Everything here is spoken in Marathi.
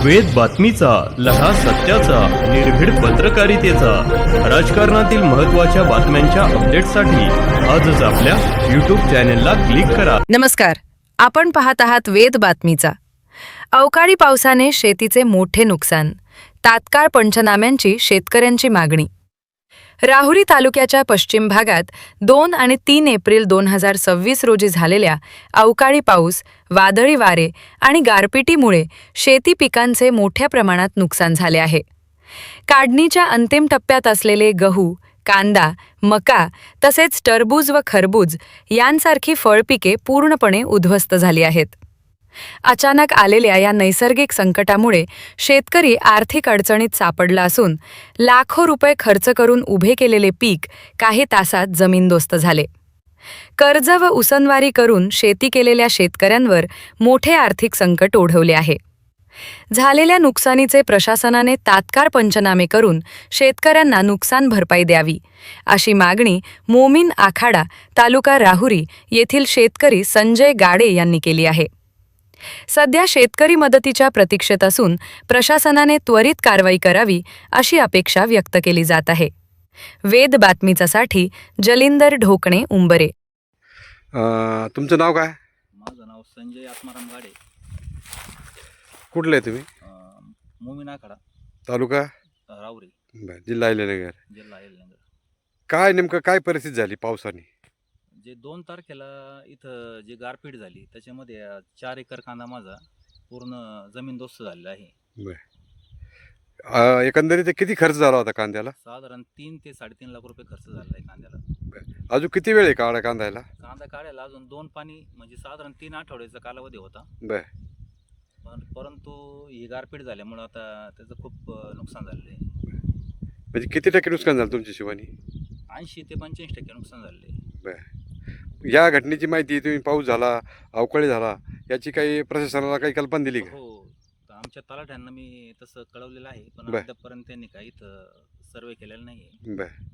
वेद बातमीचा, लढा सत्याचा, निर्भीड पत्रकारितेचा, राजकारणातील महत्त्वाच्या बातम्यांच्या अपडेटसाठी आजच आपल्या यूट्यूब चॅनेलला क्लिक करा. नमस्कार, आपण पाहत आहात वेद बातमीचा. अवकाळी पावसाने शेतीचे मोठे नुकसान, तात्काळ पंचनाम्यांची शेतकऱ्यांची मागणी. राहुरी तालुक्याच्या पश्चिम भागात 2 आणि 3 एप्रिल 2026 रोजी झालेल्या अवकाळी पाऊस, वादळी वारे आणि गारपिटीमुळे शेती पिकांचे मोठ्या प्रमाणात नुकसान झाले आहे. काढणीच्या अंतिम टप्प्यात असलेले गहू, कांदा, मका तसेच टरबूज व खरबूज यांसारखी फळपिके पूर्णपणे उद्ध्वस्त झाली आहेत. अचानक आलेल्या या नैसर्गिक संकटामुळे शेतकरी आर्थिक अडचणीत सापडला असून लाखो रुपये खर्च करून उभे केलेले पीक काही तासात जमीनदोस्त झाले. कर्ज व उसनवारी करून शेती केलेल्या शेतकऱ्यांवर मोठे आर्थिक संकट ओढवले आहे. झालेल्या नुकसानीचे प्रशासनाने तात्काळ पंचनामे करून शेतकऱ्यांना नुकसान भरपाई द्यावी, अशी मागणी मोमीन आखाडा, तालुका राहुरी येथील शेतकरी संजय गाडे यांनी केली आहे. सध्या शेतकरी मदतीच्या प्रतीक्षेत असून प्रशासनाने त्वरित कारवाई करावी अशी अपेक्षा व्यक्त केली जात आहे. वेद बातमीचासाठी जलिंदर ढोकणे, उंबरे. तुमचं नाव काय? माझं नाव संजय आत्माराम गाडे. कुठले आहे तुम्ही? मोमीन आखाडा, तालुका राहुरी, बरं, जिल्हा अहिल्यानगर. जिल्हा अहिल्यानगर. काय नेमकं काय परिस्थिती झाली पावसाने? जे 2 तारखेला इथं जे गारपीट झाली त्याच्यामध्ये 4 एकर कांदा माझा पूर्ण जमीनदोस्त झालेला आहे. बरं, एकंदरीत किती खर्च झाला होता कांद्याला? साधारण 3 ते 3.5 लाख रुपये खर्च झाला आहे कांद्याला. बरं, अजून किती वेळ आहे कांद्याला? कांदा काढायला अजून 2 पाणी म्हणजे साधारण 3 आठवड्याचा कालावधी होता. बरं, परंतु ही गारपीट झाल्यामुळं आता त्याचं खूप नुकसान झालेलं आहे. म्हणजे किती टक्के नुकसान झालं तुमच्या हिशोबाने? 80 ते 85% नुकसान झालेलं आहे. बरं, या घटनेची माहिती तुम्ही, पाऊस झाला, अवकाळी झाला, याची काही प्रशासनाला काही कल्पना दिली का? हो, तर आमच्या तलाठ्यांना मी तसं कळवलेलं आहे, पण बरं. अद्यापपर्यंत त्यांनी काही इथं सर्वे केलेला नाही आहे. बरं.